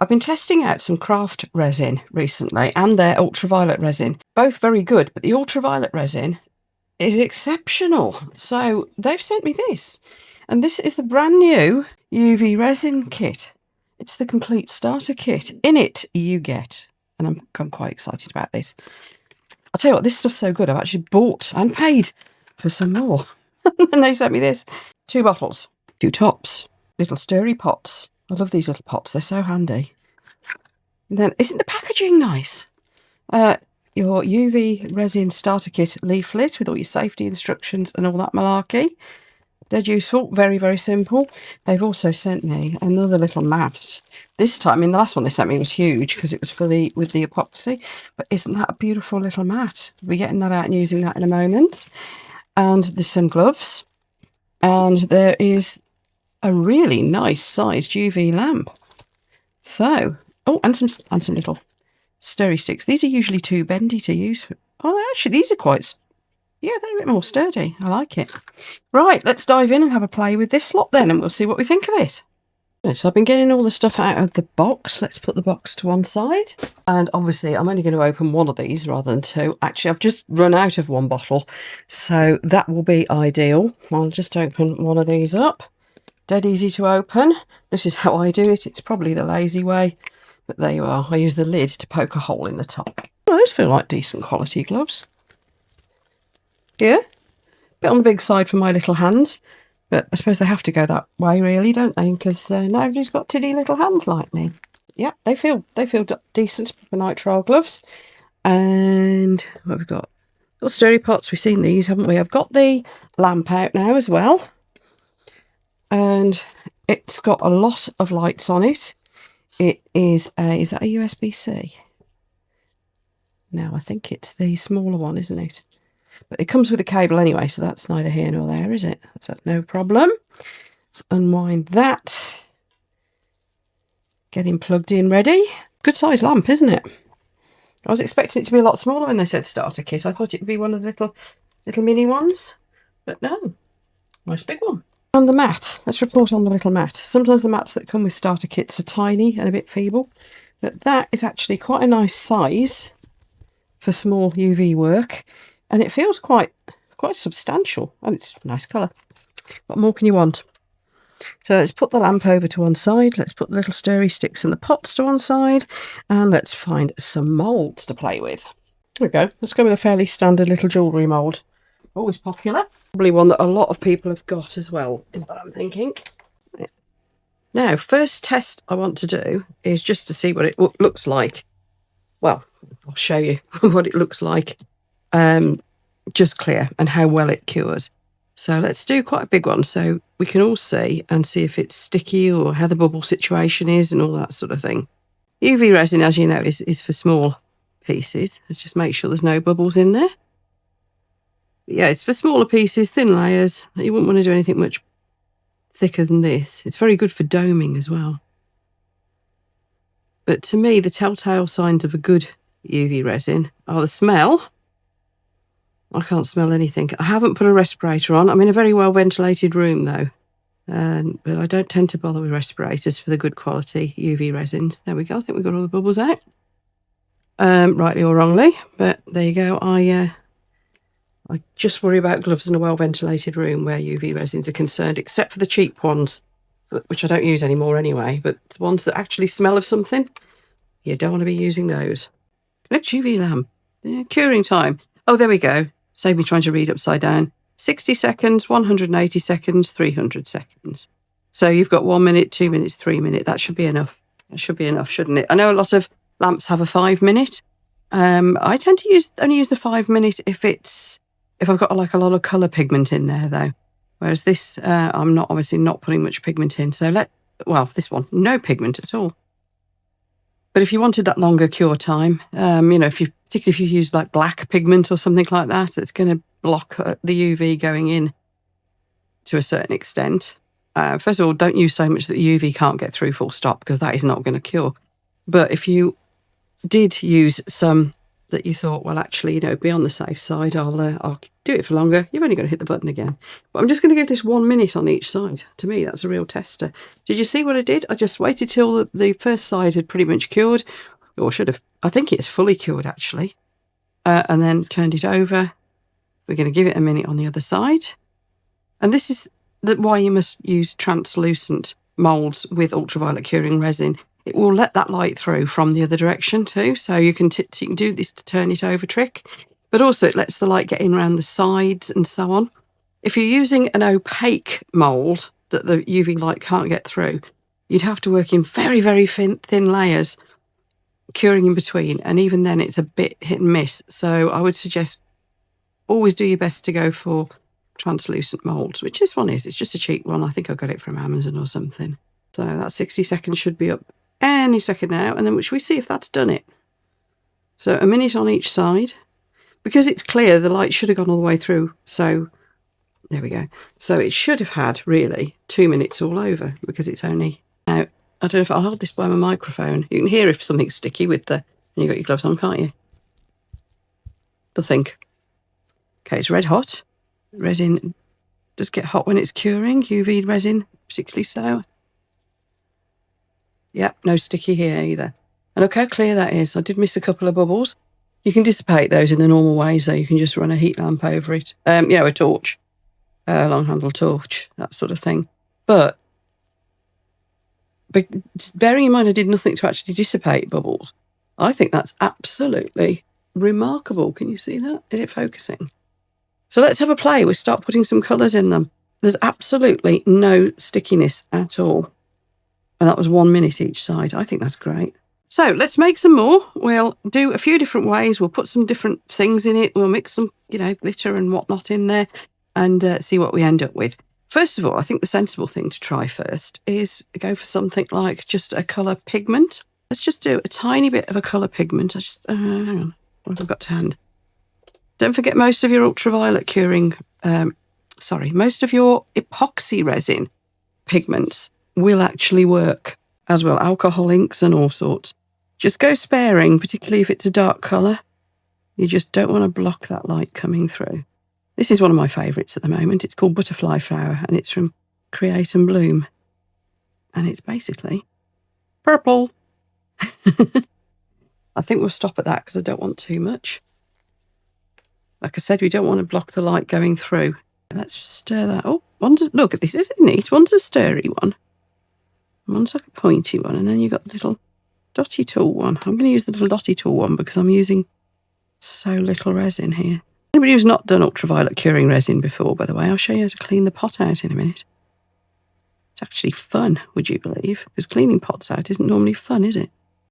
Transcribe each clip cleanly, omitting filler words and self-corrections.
I've been testing out some Craft Resin recently and their ultraviolet resin. Both very good, but the ultraviolet resin is exceptional. So they've sent me this. And this is the brand new UV Resin kit. It's the complete starter kit. In it, you get, and I'm quite excited about this. I'll tell you what, this stuff's so good. I've actually bought and paid for some more. And they sent me this. 2 bottles, 2 tops, little stirry pots. I love these little pots. They're so handy. And then, isn't the packaging nice? Your UV Resin starter kit leaflet with all your safety instructions and all that malarkey. Dead useful, very, very simple. They've also sent me another little mat. This time, I mean, the last one they sent me was huge because it was with the epoxy. But isn't that a beautiful little mat? We'll be getting that out and using that in a moment. And there's some gloves. And there is a really nice sized UV lamp. So, oh, and some little stirry sticks. These are usually too bendy to use. Oh, actually, these are quite, yeah, they're a bit more sturdy. I like it. Right, let's dive in and have a play with this lot then, and we'll see what we think of it. Okay, so I've been getting all the stuff out of the box. Let's put the box to one side. And obviously, I'm only going to open one of these rather than 2. Actually, I've just run out of 1 bottle, so that will be ideal. I'll just open one of these up. Dead easy to open. This is how I do it. It's probably the lazy way, but there you are. I use the lid to poke a hole in the top. Those feel like decent quality gloves. Yeah, bit on the big side for my little hands, but I suppose they have to go that way, really, don't they? Because nobody's got tiddy little hands like me. Yeah, they feel decent for nitrile gloves. And what have we got? Little stirry pots. We've seen these, haven't we? I've got the lamp out now as well, and it's got a lot of lights on it. It is that a USB-C? No, I think it's the smaller one, isn't it? But it comes with a cable anyway, so that's neither here nor there, is it? That's no problem. Let's unwind that. Getting plugged in ready. Good size lamp, isn't it? I was expecting it to be a lot smaller when they said starter kit. I thought it would be one of the little mini ones, but no, nice big one. And the mat. Let's report on the little mat. Sometimes the mats that come with starter kits are tiny and a bit feeble, but that is actually quite a nice size for small UV work, and it feels quite substantial, and it's a nice colour. What more can you want? So let's put the lamp over to one side. Let's put the little stirry sticks and the pots to one side, and let's find some moulds to play with. There we go. Let's go with a fairly standard little jewellery mould. Always popular. Probably one that a lot of people have got as well, is what I'm thinking. Now, first test I want to do is just to see what it looks like. Well, I'll show you what it looks like. Just clear and how well it cures. So let's do quite a big one so we can all see and see if it's sticky or how the bubble situation is and all that sort of thing. UV resin, as you know, is for small pieces. Let's just make sure there's no bubbles in there. But yeah, it's for smaller pieces, thin layers. You wouldn't want to do anything much thicker than this. It's very good for doming as well. But to me, the telltale signs of a good UV resin are the smell. I can't smell anything. I haven't put a respirator on. I'm in a very well ventilated room though. But I don't tend to bother with respirators for the good quality UV resins. There we go. I think we've got all the bubbles out. Rightly or wrongly, but there you go. I just worry about gloves in a well ventilated room where UV resins are concerned, except for the cheap ones, which I don't use anymore anyway. But the ones that actually smell of something, you don't want to be using those. Look, UV lamp. Yeah, curing time. Oh, there we go. Save me trying to read upside down. 60 seconds, 180 seconds, 300 seconds. So you've got 1 minute, 2 minutes, 3 minutes. That should be enough. That should be enough, shouldn't it? I know a lot of lamps have a 5 minute. I tend to only use the 5 minute if I've got like a lot of colour pigment in there though. Whereas this, I'm obviously not putting much pigment in. So this one, no pigment at all. But if you wanted that longer cure time, particularly if you use like black pigment or something like that, it's going to block the UV going in to a certain extent. First of all, don't use so much that the UV can't get through full stop, because that is not going to cure. But if you did use some that you thought, well, actually, you know, be on the safe side, I'll do it for longer. You've only got to hit the button again. But I'm just going to give this 1 minute on each side. To me, that's a real tester. Did you see what I did? I just waited till the first side had pretty much cured, or should have. I think it's fully cured, actually. And then turned it over. We're going to give it a minute on the other side. And this is why you must use translucent moulds with ultraviolet curing resin. It will let that light through from the other direction too. So you can do this to turn it over trick, but also it lets the light get in around the sides and so on. If you're using an opaque mould that the UV light can't get through, you'd have to work in very, very thin layers, curing in between. And even then it's a bit hit and miss. So I would suggest always do your best to go for translucent moulds, which this one is. It's just a cheap one. I think I got it from Amazon or something. So that 60 seconds should be up any second now, and then we see if that's done it. So a minute on each side. Because it's clear, the light should have gone all the way through. So there we go. So it should have had really 2 minutes all over, because it's only now. I don't know if I'll hold this by my microphone. You can hear if something's sticky with the, and you've got your gloves on, can't you? Nothing. Okay, it's red hot. Resin does get hot when it's curing. UV resin, particularly so. Yep, no sticky here either. And look how clear that is. I did miss a couple of bubbles. You can dissipate those in the normal way, so you can just run a heat lamp over it. You know, a torch, a long handle torch, that sort of thing. But bearing in mind I did nothing to actually dissipate bubbles, I think that's absolutely remarkable. Can you see that? Is it focusing? So let's have a play. We'll start putting some colours in them. There's absolutely no stickiness at all. And that was 1 minute each side. I think that's great. So let's make some more. We'll do a few different ways. We'll put some different things in it. We'll mix some, you know, glitter and whatnot in there and see what we end up with. First of all, I think the sensible thing to try first is go for something like just a colour pigment. Let's just do a tiny bit of a colour pigment. Hang on, what have I got to hand? Don't forget most of your ultraviolet curing, most of your epoxy resin pigments will actually work, as well alcohol inks and all sorts. Just go sparing, particularly if it's a dark colour. You just don't want to block that light coming through. This is one of my favourites at the moment. It's called Butterfly Flower, and it's from Create and Bloom. And it's basically purple. I think we'll stop at that because I don't want too much. Like I said, we don't want to block the light going through. Let's stir that. Oh, look at this. Isn't it neat? One's a stirry one. One's like a pointy one, and then you've got the little dotty tool one. I'm going to use the little dotty tool one because I'm using so little resin here. Anybody who's not done ultraviolet curing resin before, by the way, I'll show you how to clean the pot out in a minute. It's actually fun, would you believe? Because cleaning pots out isn't normally fun, is it?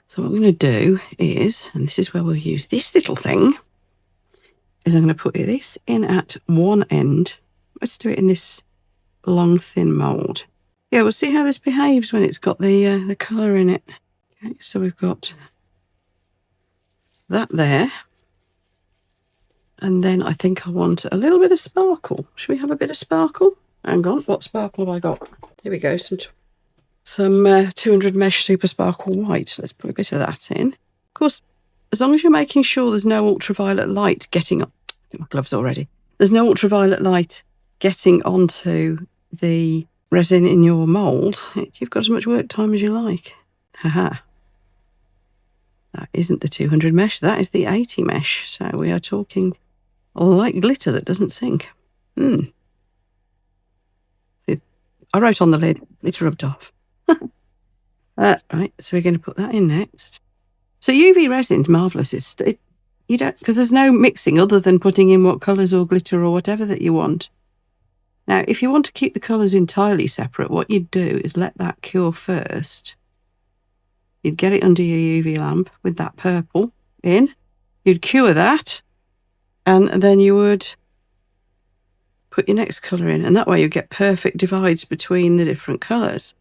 So what I'm going to do is, and this is where we'll use this little thing, is I'm going to put this in at one end. Let's do it in this long, thin mould. Yeah, we'll see how this behaves when it's got the colour in it. Okay, so we've got that there. And then I think I want a little bit of sparkle. Should we have a bit of sparkle? Hang on, what sparkle have I got? Here we go, some 200 mesh super sparkle white. Let's put a bit of that in. Of course, as long as you're making sure there's no ultraviolet light getting up. I think my gloves already. There's no ultraviolet light getting onto the resin in your mould. You've got as much work time as you like. Haha. That isn't the 200 mesh, that is the 80 mesh. So we are talking like glitter that doesn't sink. I wrote on the lid, it's rubbed off. Right, so we're going to put that in next. So UV resin's marvellous. You don't, because there's no mixing other than putting in what colours or glitter or whatever that you want. Now, if you want to keep the colours entirely separate, what you'd do is let that cure first. You'd get it under your UV lamp with that purple in. You'd cure that, and then you would put your next colour in, and that way you get perfect divides between the different colours.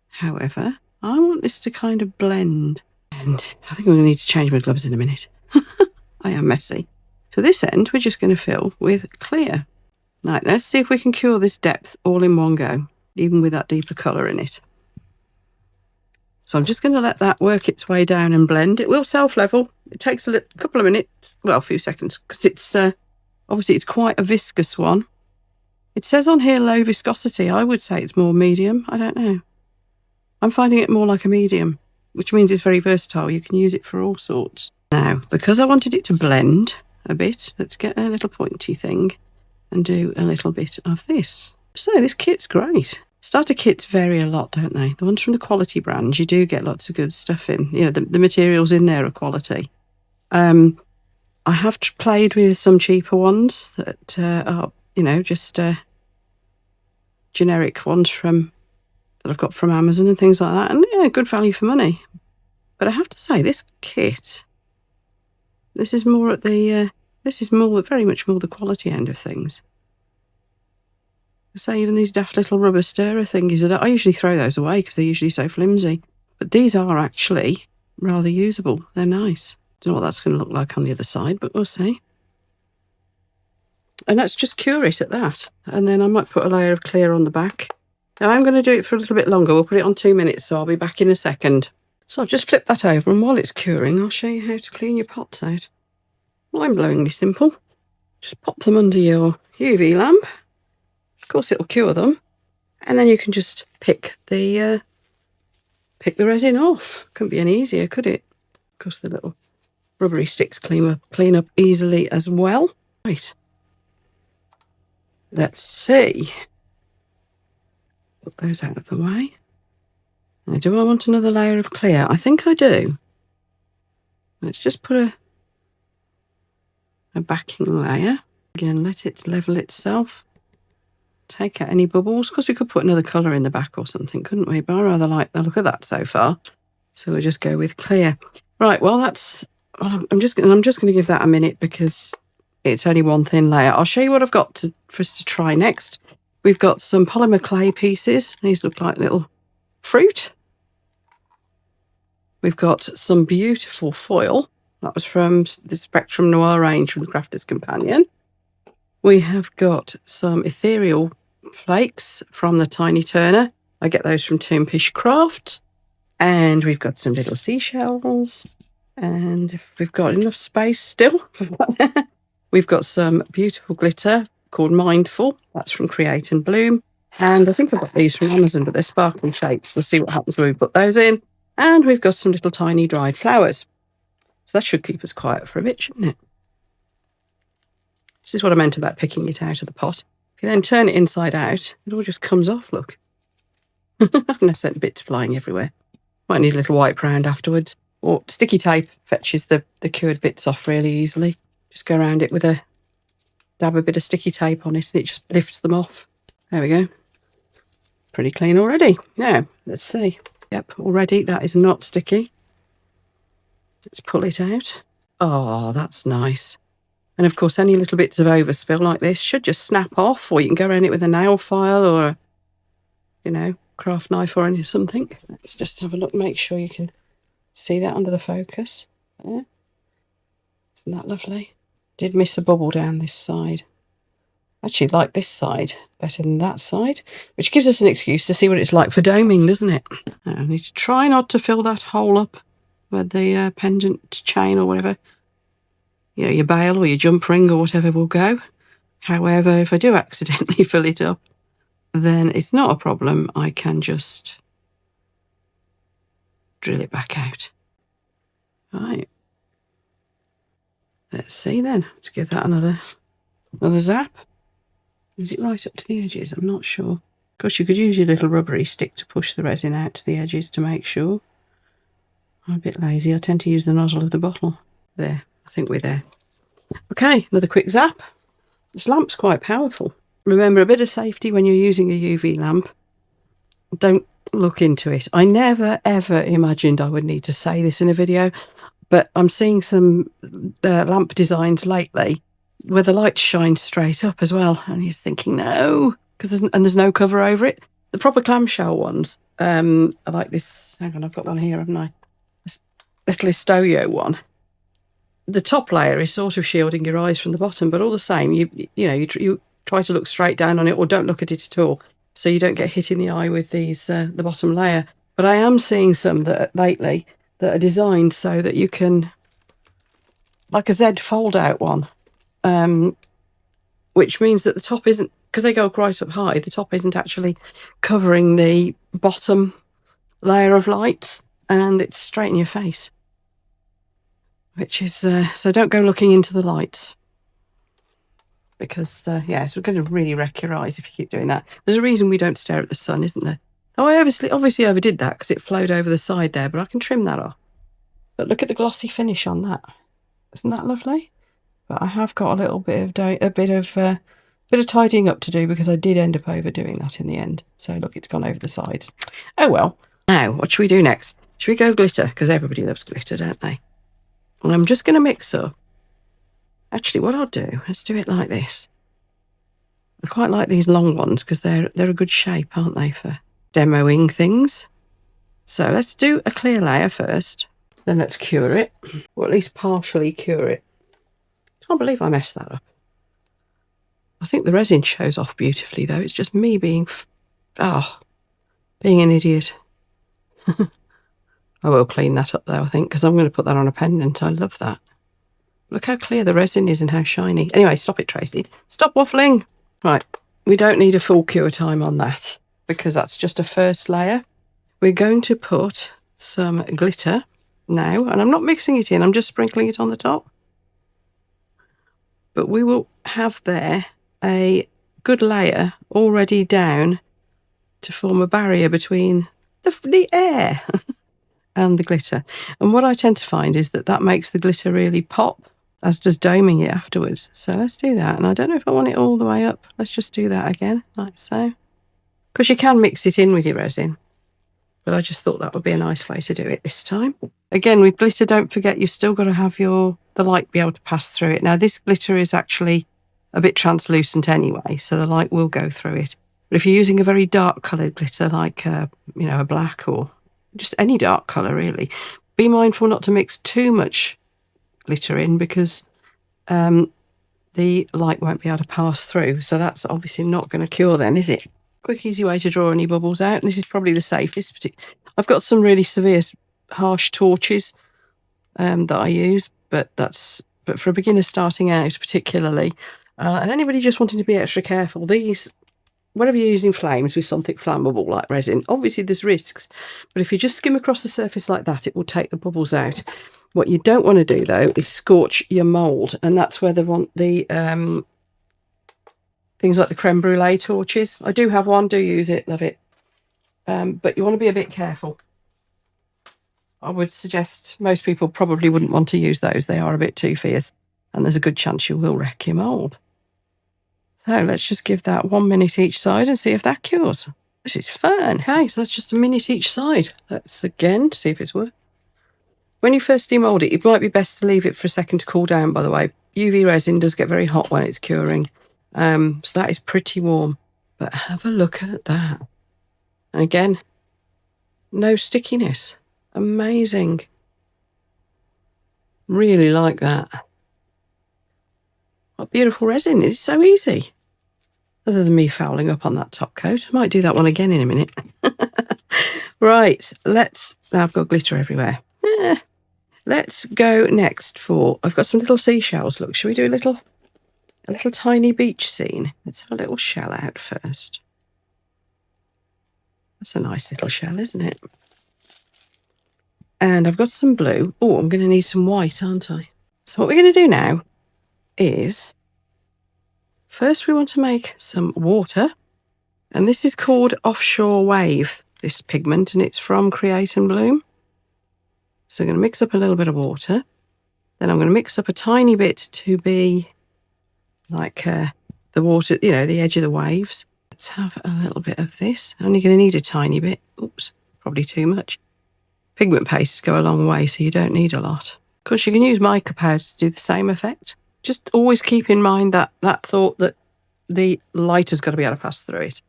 However, I want this to kind of blend, and I think I'm going to need to change my gloves in a minute. I am messy. So this end, we're just going to fill with clear. Right, let's see if we can cure this depth all in one go, even with that deeper colour in it. So I'm just going to let that work its way down and blend. It will self-level. It takes a couple of minutes, well, a few seconds, because it's obviously it's quite a viscous one. It says on here low viscosity. I would say it's more medium. I don't know. I'm finding it more like a medium, which means it's very versatile. You can use it for all sorts. Now, because I wanted it to blend a bit, let's get a little pointy thing and do a little bit of this. So this kit's great. Starter kits vary a lot, don't they? The ones from the quality brands, you do get lots of good stuff in. You know, the materials in there are quality. I have played with some cheaper ones that are, you know, just generic ones that I've got from Amazon and things like that. And yeah, good value for money. But I have to say, this kit, this is more at the, very much more the quality end of things. Say even these daft little rubber stirrer thingies, that I usually throw those away because they're usually so flimsy. But these are actually rather usable. They're nice. Don't know what that's going to look like on the other side, but we'll see. And let's just cure it at that. And then I might put a layer of clear on the back. Now I'm going to do it for a little bit longer. We'll put it on 2 minutes, so I'll be back in a second. So I've just flipped that over, and while it's curing, I'll show you how to clean your pots out. Mind-blowingly simple. Just pop them under your UV lamp. Of course, it'll cure them, and then you can just pick the resin off. Couldn't be any easier, could it? Of course, the little rubbery sticks clean up easily as well. Right. Let's see. Put those out of the way. Now, do I want another layer of clear? I think I do. Let's just put a backing layer. Again, let it level itself. Take out any bubbles. Of course, we could put another colour in the back or something, couldn't we? But I rather like the look of that so far. So we'll just go with clear. Right, well, I'm just going to give that a minute because it's only one thin layer. I'll show you what I've got for us to try next. We've got some polymer clay pieces. These look like little fruit. We've got some beautiful foil. That was from the Spectrum Noir range from the Crafter's Companion. We have got some ethereal flakes from the Tiny Turner. I get those from Toonpish Crafts. And we've got some little seashells. And if we've got enough space still, we've got some beautiful glitter called Mindful. That's from Create and Bloom. And I think I've got these from Amazon, but they're sparkling shapes. We'll see what happens when we put those in. And we've got some little tiny dried flowers. So that should keep us quiet for a bit, shouldn't it? This is what I meant about picking it out of the pot. If you then turn it inside out, it all just comes off, look. I've sent bits flying everywhere. Might need a little wipe round afterwards. Or sticky tape fetches the cured bits off really easily. Just go around it with dab a bit of sticky tape on it and it just lifts them off. There we go. Pretty clean already. Now, let's see. Yep, already that is not sticky. Let's pull it out. Oh, that's nice. And of course, any little bits of overspill like this should just snap off, or you can go around it with a nail file or a, craft knife or something. Let's just have a look, make sure you can see that under the focus. There. Isn't that lovely? Did miss a bubble down this side. Actually like this side better than that side, which gives us an excuse to see what it's like for doming, doesn't it? I need to try not to fill that hole up where the pendant chain or whatever, your bail or your jump ring or whatever will go. However, if I do accidentally fill it up, then it's not a problem. I can just drill it back out. Right. Let's see then. Let's give that another zap. Is it right up to the edges? I'm not sure. Of course, you could use your little rubbery stick to push the resin out to the edges to make sure. I'm a bit lazy. I tend to use the nozzle of the bottle. There. I think we're there. Okay, another quick zap. This lamp's quite powerful. Remember, a bit of safety when you're using a UV lamp. Don't look into it. I never, ever imagined I would need to say this in a video, but I'm seeing some lamp designs lately where the light shines straight up as well. And you're thinking, no, because there's no cover over it. The proper clamshell ones, I like this. Hang on, I've got one here, haven't I? This little Estoyo one. The top layer is sort of shielding your eyes from the bottom, but all the same, you try to look straight down on it or don't look at it at all, so you don't get hit in the eye with these the bottom layer. But I am seeing some lately that are designed so that you can like a Z fold out one, which means that the top isn't, because they go right up high, the top isn't actually covering the bottom layer of lights, and it's straight in your face, which is, so don't go looking into the lights, because, yeah, it's going to really wreck your eyes if you keep doing that. There's a reason we don't stare at the sun, isn't there? Oh, I obviously overdid that because it flowed over the side there, but I can trim that off. But look at the glossy finish on that. Isn't that lovely? But I have got a little bit of tidying up to do, because I did end up overdoing that in the end. So look, it's gone over the sides. Oh well. Now, what should we do next? Should we go glitter? Because everybody loves glitter, don't they? And I'm just going to mix up. Actually, what I'll do, let's do it like this. I quite like these long ones because they're a good shape, aren't they, for demoing things. So let's do a clear layer first. Then let's cure it, or at least partially cure it. Can't believe I messed that up. I think the resin shows off beautifully, though. It's just me being an idiot. I will clean that up, though, I think, because I'm going to put that on a pendant. I love that. Look how clear the resin is and how shiny. Anyway, stop it, Tracy. Stop waffling. Right, we don't need a full cure time on that, because that's just a first layer. We're going to put some glitter now, and I'm not mixing it in, I'm just sprinkling it on the top. But we will have there a good layer already down to form a barrier between the air and the glitter. And what I tend to find is that makes the glitter really pop, as does doming it afterwards. So let's do that. And I don't know if I want it all the way up. Let's just do that again, like so. Because you can mix it in with your resin, but I just thought that would be a nice way to do it this time. Again, with glitter, don't forget you've still got to have the light be able to pass through it. Now, this glitter is actually a bit translucent anyway, so the light will go through it. But if you're using a very dark coloured glitter, like a black or just any dark colour really, be mindful not to mix too much glitter in, because the light won't be able to pass through. So that's obviously not going to cure then, is it? Quick, easy way to draw any bubbles out. And this is probably the safest. I've got some really severe, harsh torches that I use, but for a beginner starting out particularly, and anybody just wanting to be extra careful, whenever you're using flames with something flammable like resin, obviously there's risks, but if you just skim across the surface like that, it will take the bubbles out. What you don't want to do, though, is scorch your mould, and that's where they want the things like the creme brulee torches. I do have one, do use it, love it. But you want to be a bit careful. I would suggest most people probably wouldn't want to use those. They are a bit too fierce, and there's a good chance you will wreck your mould. So let's just give that 1 minute each side and see if that cures. This is fun. Okay, so that's just a minute each side. Let's again see if it's worth. When you first demold it, it might be best to leave it for a second to cool down, by the way. UV resin does get very hot when it's curing. So that is pretty warm. But have a look at that. And again, no stickiness. Amazing. Really like that. What beautiful resin. It's so easy. Other than me fouling up on that top coat. I might do that one again in a minute. Right, now I've got glitter everywhere. Let's go next for, I've got some little seashells. Look, shall we do a little tiny beach scene? Let's have a little shell out first. That's a nice little shell, isn't it? And I've got some blue. Oh, I'm going to need some white, aren't I? So what we're going to do now is, first we want to make some water. And this is called Offshore Wave, this pigment, and it's from Create and Bloom. So I'm going to mix up a little bit of water. Then I'm going to mix up a tiny bit to be like the water, the edge of the waves. Let's have a little bit of this. Only going to need a tiny bit. Oops, probably too much. Pigment pastes go a long way, so you don't need a lot. Of course, you can use mica powder to do the same effect. Just always keep in mind that thought that the light has got to be able to pass through it.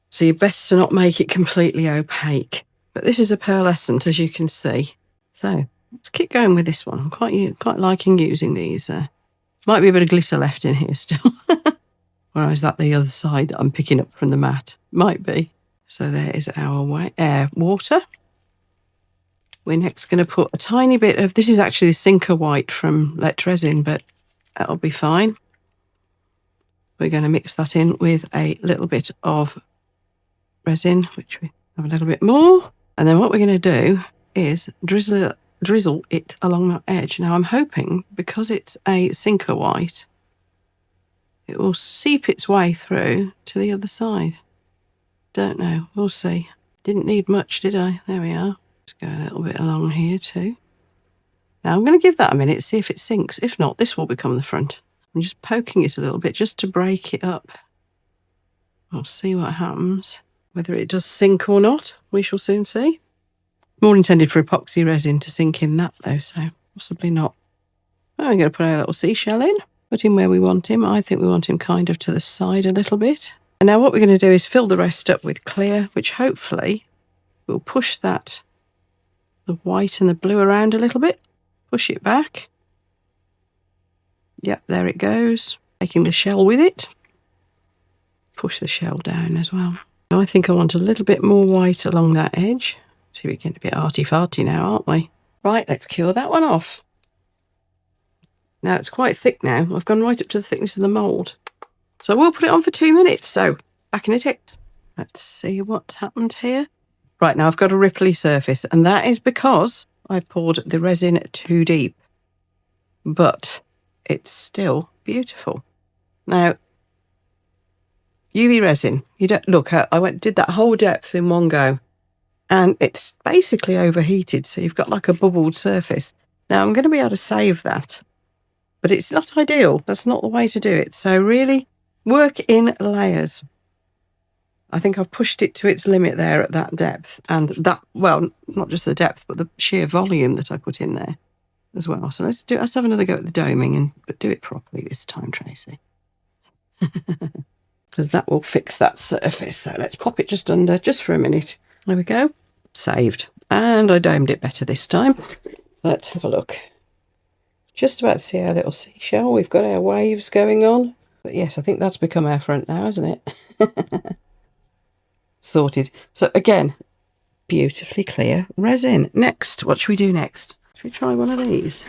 So you're best to not make it completely opaque. But this is a pearlescent, as you can see. So let's keep going with this one. I'm quite liking using these. Might be a bit of glitter left in here still. Or is that the other side that I'm picking up from the mat? Might be. So there is our water. We're next going to put a tiny bit of, this is actually Sinker White from Let Resin, but that'll be fine. We're going to mix that in with a little bit of resin, which we have a little bit more. And then what we're going to do is drizzle it along that edge. Now I'm hoping, because it's a Sinker White, it will seep its way through to the other side. Don't know, we'll see. Didn't need much, did I? There we are. Let's go a little bit along here too. Now I'm going to give that a minute, see if it sinks. If not, this will become the front. I'm just poking it a little bit just to break it up. We'll see what happens. Whether it does sink or not, we shall soon see. More intended for epoxy resin to sink in that though, so possibly not. I'm going to put our little seashell in. Put him where we want him. I think we want him kind of to the side a little bit. And now what we're going to do is fill the rest up with clear, which hopefully will push that, the white and the blue around a little bit. Push it back. Yep, there it goes. Taking the shell with it. Push the shell down as well. I think I want a little bit more white along that edge. See, we're getting a bit arty-farty now, aren't we? Right, let's cure that one off. Now, it's quite thick now. I've gone right up to the thickness of the mould. So we'll put it on for 2 minutes. So, back in a tick. Let's see what's happened here. Right, now I've got a ripply surface, and that is because I poured the resin too deep. But it's still beautiful. Now, UV resin, you don't look, I did that whole depth in one go, and it's basically overheated, so you've got like a bubbled surface. Now I'm going to be able to save that, but it's not ideal. That's not the way to do it. So really work in layers. I think I've pushed it to its limit there at that depth, and that, well, not just the depth, but the sheer volume that I put in there as well. So let's have another go at the doming, but do it properly this time, Tracy. Because that will fix that surface. So let's pop it just under, just for a minute. There we go. Saved. And I domed it better this time. Let's have a look. Just about to see our little seashell. We've got our waves going on. But yes, I think that's become our front now, isn't it? Sorted. So again, beautifully clear resin. Next, what should we do next? Should we try one of these?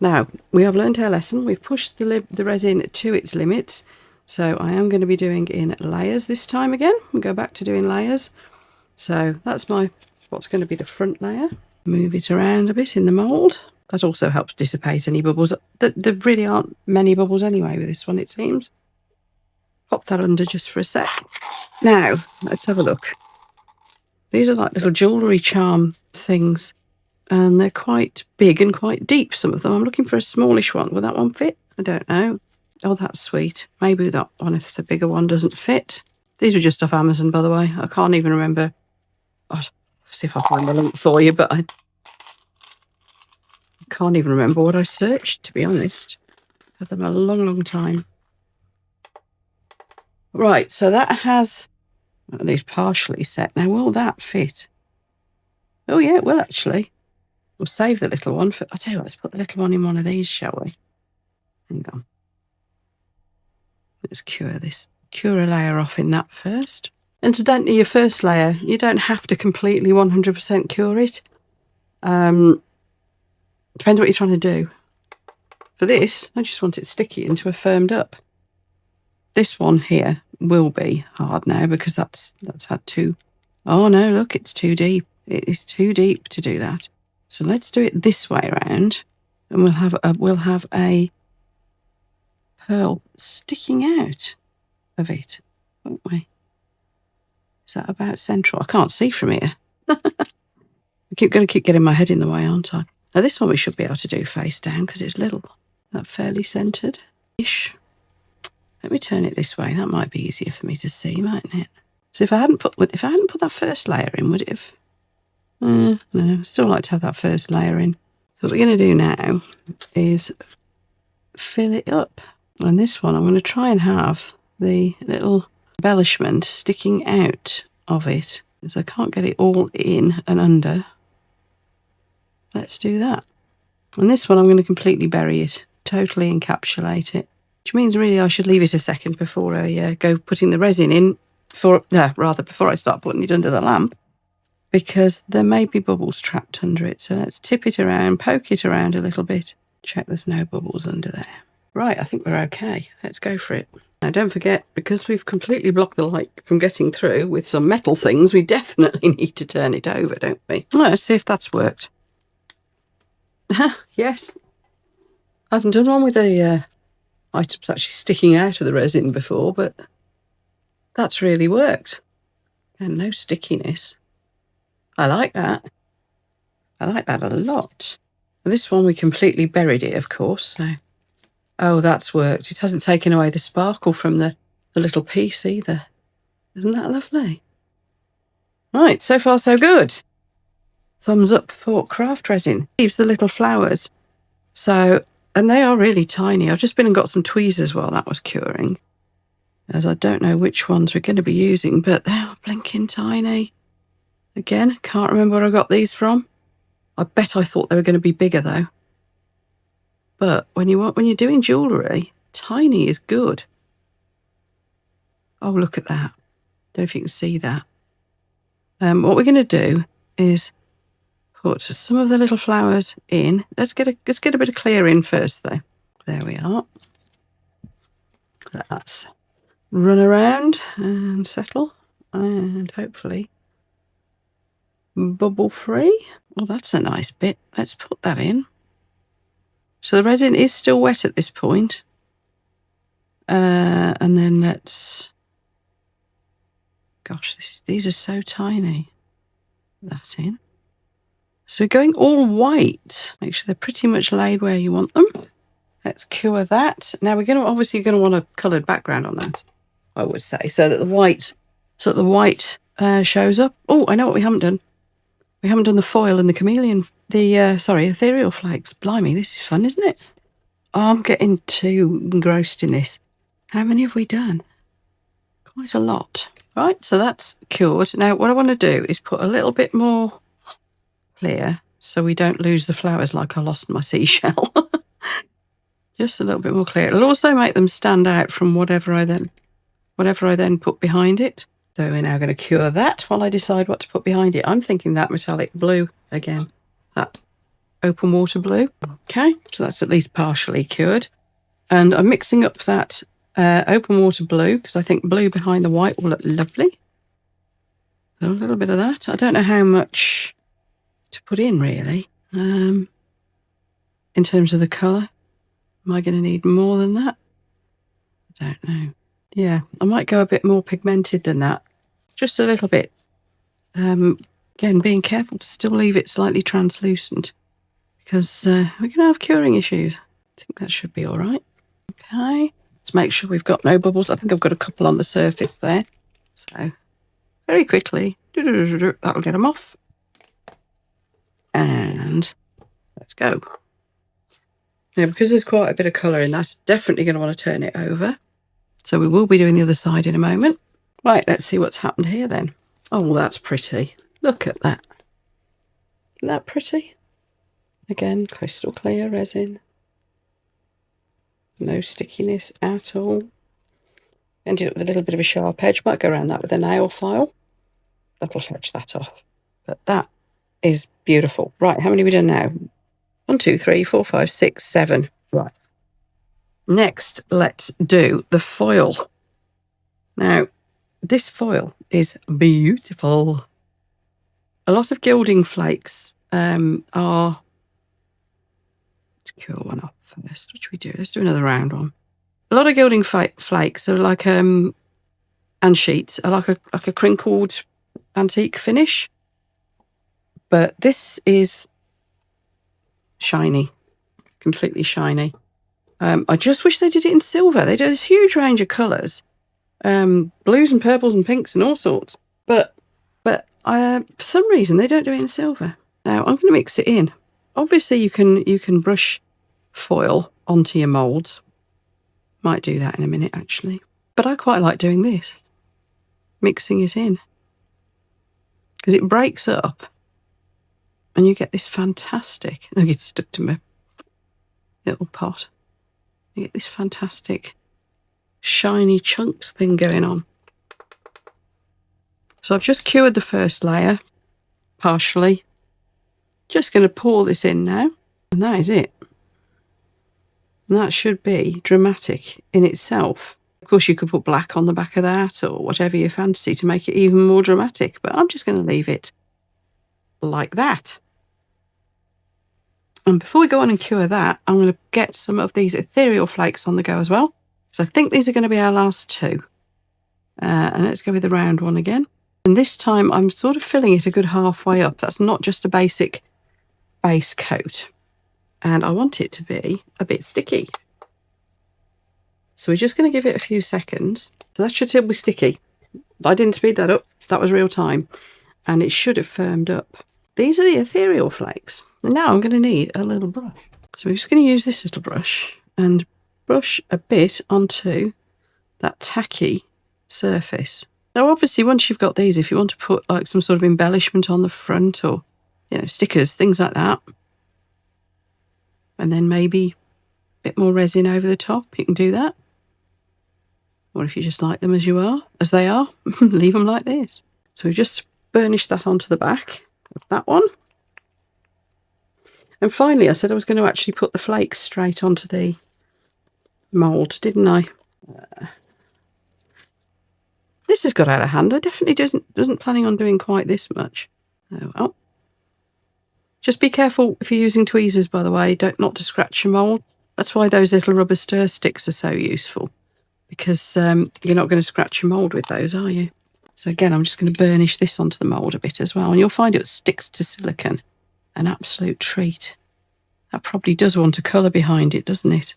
Now, we have learned our lesson. We've pushed the resin to its limits. So I am going to be doing in layers this time again. We'll go back to doing layers. So that's what's going to be the front layer. Move it around a bit in the mould. That also helps dissipate any bubbles. There really aren't many bubbles anyway with this one, it seems. Pop that under just for a sec. Now, let's have a look. These are like little jewellery charm things. And they're quite big and quite deep, some of them. I'm looking for a smallish one. Will that one fit? I don't know. Oh, that's sweet. Maybe that one if the bigger one doesn't fit. These were just off Amazon, by the way. I can't even remember. I'll see if I find the link for you, but I can't even remember what I searched, to be honest. I've had them a long, long time. Right, so that has at least partially set. Now, will that fit? Oh, yeah, it will actually. We'll save the little one for... I'll tell you what, let's put the little one in one of these, shall we? Hang on. Let's cure a layer off in that first. Incidentally, your first layer, you don't have to completely 100% cure it. Depends what you're trying to do. For this, I just want it sticky and to have firmed up. This one here will be hard now because that's had two. Oh no, look, it's too deep. It is too deep to do that. So let's do it this way around, and we'll have a pearl sticking out of it, won't we? Is that about central? I can't see from here. I'm going to keep getting my head in the way, aren't I? Now this one we should be able to do face down because it's little. That fairly centred-ish. Let me turn it this way. That might be easier for me to see, mightn't it? So if I hadn't put that first layer in, would it have? No, I still like to have that first layer in. So what we're going to do now is fill it up. And this one, I'm going to try and have the little embellishment sticking out of it, because I can't get it all in and under. Let's do that. And this one, I'm going to completely bury it, totally encapsulate it, which means really I should leave it a second before I go putting the resin in, before I start putting it under the lamp. because there may be bubbles trapped under it. So let's tip it around, poke it around a little bit. Check there's no bubbles under there. Right, I think we're okay. Let's go for it. Now don't forget, because we've completely blocked the light from getting through with some metal things, we definitely need to turn it over, don't we? Let's see if that's worked. Yes. I haven't done one with the items actually sticking out of the resin before, but that's really worked. And no stickiness. I like that. I like that a lot. This one we completely buried it, of course, so... Oh, that's worked. It hasn't taken away the sparkle from the little piece either. Isn't that lovely? Right, so far so good. Thumbs up for Craft Resin. Leaves the little flowers. So, and they are really tiny. I've just been and got some tweezers while that was curing, as I don't know which ones we're going to be using, but they are blinking tiny. Again, can't remember where I got these from. I bet I thought they were going to be bigger though. But when you're doing jewellery, tiny is good. Oh, look at that. Don't know if you can see that. What we're going to do is put some of the little flowers in. Let's get a bit of clear in first though. There we are. Let's run around and settle and hopefully bubble free. Well, that's a nice bit. Let's put that in. So the resin is still wet at this point. And then let's... Gosh, these are so tiny. Put that in. So we're going all white. Make sure they're pretty much laid where you want them. Let's cure that. Now we're obviously going to want a coloured background on that, I would say, so that the white shows up. Oh, I know what we haven't done. We haven't done the foil and the chameleon, ethereal flakes. Blimey, this is fun, isn't it? Oh, I'm getting too engrossed in this. How many have we done? Quite a lot. Right, so that's cured. Now, what I want to do is put a little bit more clear so we don't lose the flowers like I lost my seashell. Just a little bit more clear. It'll also make them stand out from whatever I then put behind it. So we're now going to cure that while I decide what to put behind it. I'm thinking that metallic blue again, that open water blue. Okay, so that's at least partially cured. And I'm mixing up that open water blue because I think blue behind the white will look lovely. So a little bit of that. I don't know how much to put in really. In terms of the colour, am I going to need more than that? I don't know. Yeah, I might go a bit more pigmented than that. Just a little bit. Again, being careful to still leave it slightly translucent because we're going to have curing issues. I think that should be all right. Okay, let's make sure we've got no bubbles. I think I've got a couple on the surface there. So very quickly, that'll get them off. And let's go. Now, because there's quite a bit of colour in that, definitely going to want to turn it over. So we will be doing the other side in a moment. Right, let's see what's happened here then. Oh, that's pretty. Look at that. Isn't that pretty? Again, crystal clear resin. No stickiness at all. Ended up with a little bit of a sharp edge. Might go around that with a nail file. That'll fetch that off. But that is beautiful. Right, how many have we done now? 1, 2, 3, 4, 5, 6, 7. Right. Next, let's do the foil. Now, this foil is beautiful. A lot of gilding flakes are... Let's cure one off first. What should we do? Let's do another round one. A lot of gilding flakes are like and sheets are like a crinkled antique finish, but this is shiny, completely shiny. I just wish they did it in silver. They do this huge range of colours. Blues and purples and pinks and all sorts, but for some reason they don't do it in silver. Now I'm going to mix it in. Obviously you can brush foil onto your moulds. Might do that in a minute actually, but I quite like doing this, mixing it in, because it breaks up and you get this fantastic... I get stuck to my little pot. You get this fantastic shiny chunks thing going on. So I've just cured the first layer. partially. Just going to pour this in now, and that is it. And that should be dramatic in itself. Of course, you could put black on the back of that or whatever you fancy to make it even more dramatic, but I'm just going to leave it like that. And before we go on and cure that, I'm going to get some of these ethereal flakes on the go as well. So I think these are going to be our last two. And let's go with the round one again. And this time I'm sort of filling it a good halfway up. That's not just a basic base coat. And I want it to be a bit sticky. So we're just going to give it a few seconds. So that should still be sticky. I didn't speed that up. That was real time. And it should have firmed up. These are the ethereal flakes. And now I'm going to need a little brush. So we're just going to use this little brush and brush a bit onto that tacky surface. Now obviously once you've got these, if you want to put like some sort of embellishment on the front or, you know, stickers, things like that, and then maybe a bit more resin over the top, you can do that. Or if you just like them as they are, leave them like this. So we just burnished that onto the back of that one. And finally, I said I was going to actually put the flakes straight onto the mould, didn't I? This has got out of hand. I definitely wasn't planning on doing quite this much. Oh well. Just be careful if you're using tweezers, by the way, not to scratch your mould. That's why those little rubber stir sticks are so useful, because you're not going to scratch your mould with those, are you? So again, I'm just going to burnish this onto the mould a bit as well, and you'll find it sticks to silicone. An absolute treat. That probably does want a colour behind it, doesn't it?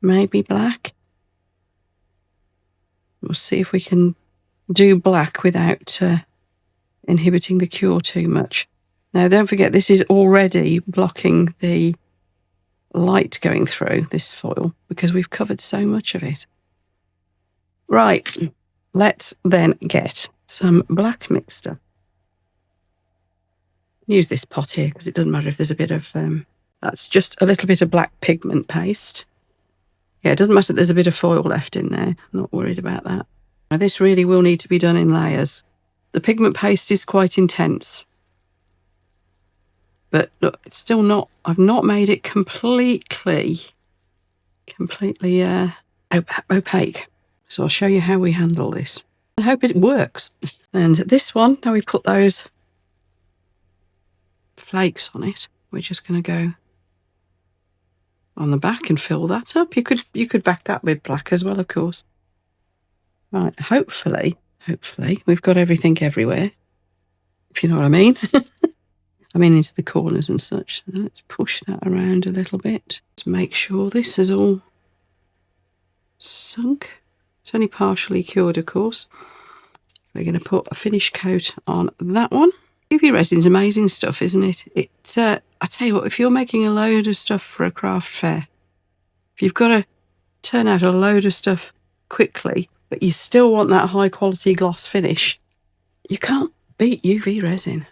Maybe black. We'll see if we can do black without inhibiting the cure too much. Now, don't forget, this is already blocking the light going through this foil because we've covered so much of it. Right, let's then get some black mixture. Use this pot here because it doesn't matter if there's a bit of, that's just a little bit of black pigment paste. Yeah, it doesn't matter if there's a bit of foil left in there. I'm not worried about that. Now, this really will need to be done in layers. The pigment paste is quite intense. But look, it's still not, I've not made it completely opaque. So I'll show you how we handle this. I hope it works. And this one, now we put those flakes on it, we're just going to go on the back and fill that up. You could back that with black as well, of course. Right, hopefully we've got everything everywhere, if you know what I mean. I mean into the corners and such. So let's push that around a little bit to make sure this is all sunk. It's only partially cured, of course. We're going to put a finish coat on that one. UV resin's amazing stuff, isn't it? I tell you what, if you're making a load of stuff for a craft fair, if you've got to turn out a load of stuff quickly, but you still want that high quality gloss finish, you can't beat UV resin.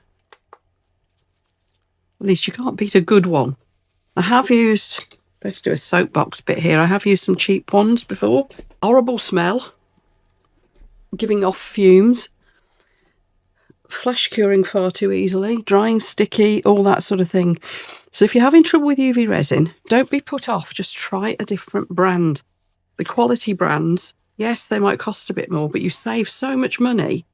At least you can't beat a good one. I have used, let's do a soapbox bit here, I have used some cheap ones before. Horrible smell, giving off fumes, flash curing far too easily, drying sticky, all that sort of thing. So if you're having trouble with UV resin, don't be put off, just try a different brand. The quality brands, yes, they might cost a bit more, but you save so much money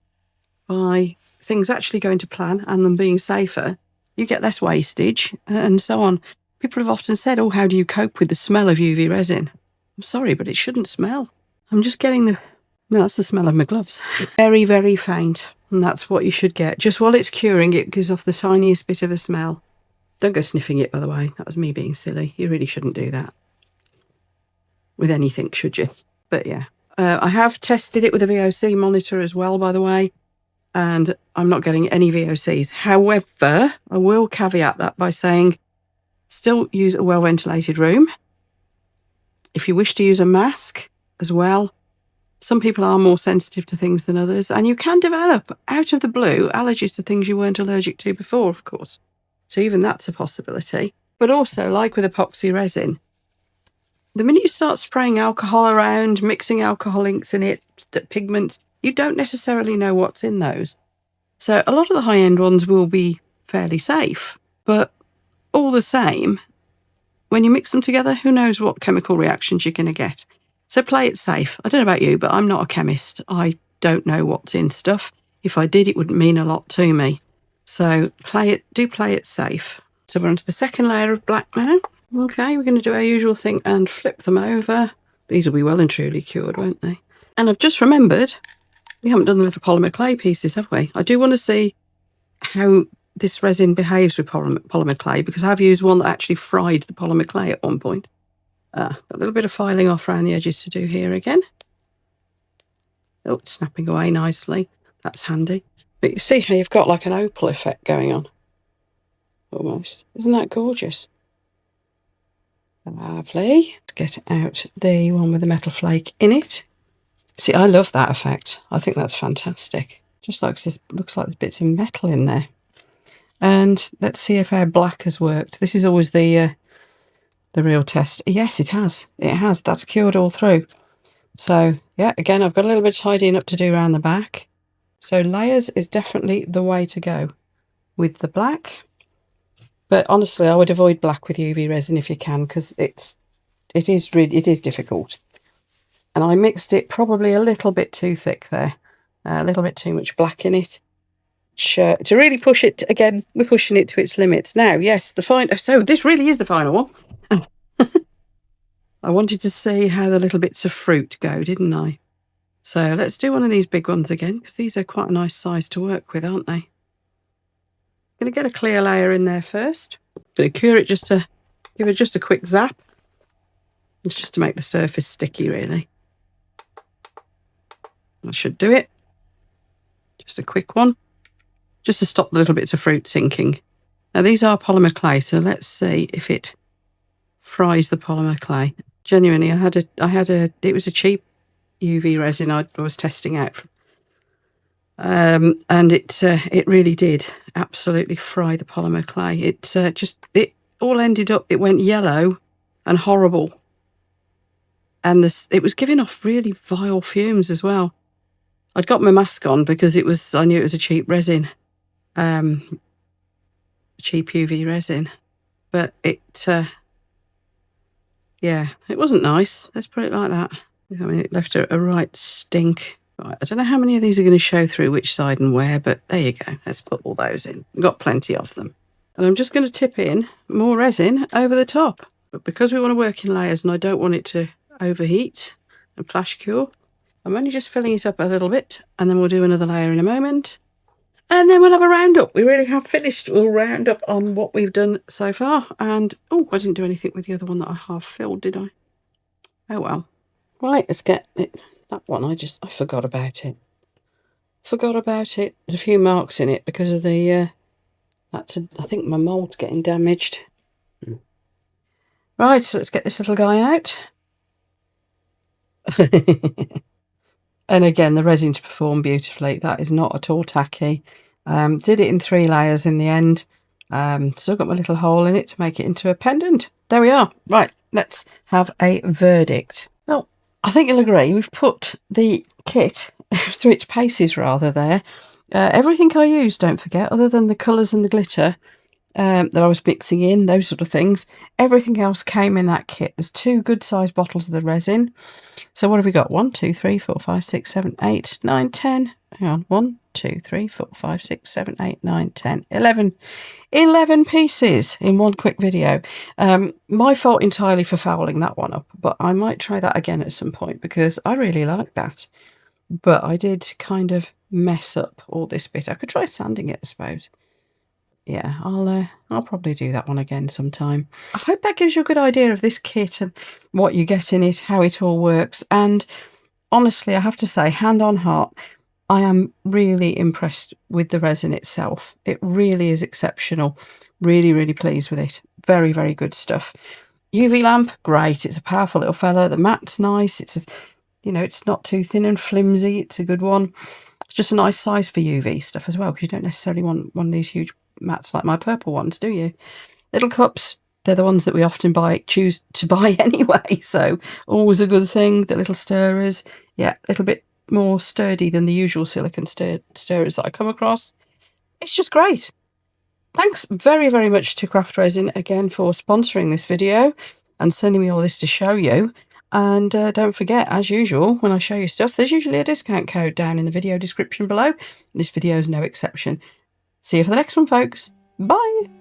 by things actually going to plan and them being safer. You get less wastage and so on. People have often said, oh, how do you cope with the smell of UV resin? I'm sorry, but it shouldn't smell. I'm just getting no, that's the smell of my gloves. Very, very faint. And that's what you should get. Just while it's curing, it gives off the tiniest bit of a smell. Don't go sniffing it, by the way. That was me being silly. You really shouldn't do that with anything, should you? But yeah, I have tested it with a VOC monitor as well, by the way, and I'm not getting any VOCs. However, I will caveat that by saying still use a well-ventilated room. If you wish to use a mask as well, some people are more sensitive to things than others, and you can develop, out of the blue, allergies to things you weren't allergic to before, of course. So even that's a possibility. But also, like with epoxy resin, the minute you start spraying alcohol around, mixing alcohol inks in it, pigments, you don't necessarily know what's in those. So a lot of the high-end ones will be fairly safe, but all the same, when you mix them together, who knows what chemical reactions you're going to get. So play it safe. I don't know about you, but I'm not a chemist. I don't know what's in stuff. If I did, it wouldn't mean a lot to me. So play it safe. So we're on to the second layer of black now. Okay, we're going to do our usual thing and flip them over. These will be well and truly cured, won't they? And I've just remembered, we haven't done the little polymer clay pieces, have we? I do want to see how this resin behaves with polymer clay, because I've used one that actually fried the polymer clay at one point. Got a little bit of filing off around the edges to do here again. Oh, it's snapping away nicely. That's handy. But you see how you've got like an opal effect going on. Almost. Isn't that gorgeous? Lovely. Let's get out the one with the metal flake in it. See, I love that effect. I think that's fantastic. Just like this, looks like there's bits of metal in there. And let's see if our black has worked. This is always the real test. Yes, it has. It has. That's cured all through. So, yeah, again, I've got a little bit of tidying up to do around the back. So layers is definitely the way to go with the black. But honestly, I would avoid black with UV resin if you can, because it is difficult. And I mixed it probably a little bit too thick there. A little bit too much black in it. To really push it, again, we're pushing it to its limits. Now, yes, so this really is the final one. I wanted to see how the little bits of fruit go, didn't I? So let's do one of these big ones again, because these are quite a nice size to work with, aren't they? I'm going to get a clear layer in there first. Going to cure it just to give it just a quick zap. It's just to make the surface sticky, really. That should do it. Just a quick one. Just to stop the little bits of fruit sinking. Now these are polymer clay, so let's see if it fries the polymer clay. Genuinely, it was a cheap UV resin I was testing out. And it really did absolutely fry the polymer clay. It all ended up, it went yellow and horrible. And it was giving off really vile fumes as well. I'd got my mask on because I knew it was a cheap resin. Cheap UV resin. But yeah, it wasn't nice. Let's put it like that. I mean, it left a right stink. Right, I don't know how many of these are going to show through which side and where, but there you go. Let's put all those in. We've got plenty of them. And I'm just going to tip in more resin over the top. But because we want to work in layers and I don't want it to overheat and flash cure, I'm only just filling it up a little bit, and then we'll do another layer in a moment. And then we'll have a roundup. We really have finished. We'll round up on what we've done so far. And, oh, I didn't do anything with the other one that I half filled, did I? Oh, well. Right, let's get it. That one, I forgot about it. Forgot about it. There's a few marks in it because of the, I think my mould's getting damaged. Right, so let's get this little guy out. And again, the resin's performed beautifully. That is not at all tacky. Did it in 3 layers in the end. Still got my little hole in it to make it into a pendant. There we are. Right, let's have a verdict. Well, I think you'll agree, we've put the kit through its paces rather there. Everything I used, don't forget, other than the colours and the glitter that I was mixing in, those sort of things, everything else came in that kit. There's 2 good sized bottles of the resin. So what have we got? 1, 2, 3, 4, 5, 6, 7, 8, 9, 10. Hang on. 1, 2, 3, 4, 5, 6, 7, 8, 9, 10, 11. 11 pieces in one quick video. My fault entirely for fouling that one up, but I might try that again at some point because I really like that. But I did kind of mess up all this bit. I could try sanding it, I suppose. Yeah, I'll probably do that one again sometime. I hope that gives you a good idea of this kit and what you get in it, how it all works. And honestly, I have to say, hand on heart, I am really impressed with the resin itself. It really is exceptional. Really, really pleased with it. Very, very good stuff. UV lamp, great. It's a powerful little fella. The mat's nice. It's not too thin and flimsy. It's a good one. It's just a nice size for UV stuff as well, because you don't necessarily want one of these huge mats like my purple ones, do you? Little cups, they're the ones that we often choose to buy anyway, so always a good thing. The little stirrers, yeah, a little bit more sturdy than the usual silicone stirrers that I come across. It's just great. Thanks very, very much to Craft Resin again for sponsoring this video and sending me all this to show you. And don't forget, as usual, when I show you stuff, there's usually a discount code down in the video description below. This video is no exception. See you for the next one, folks. Bye.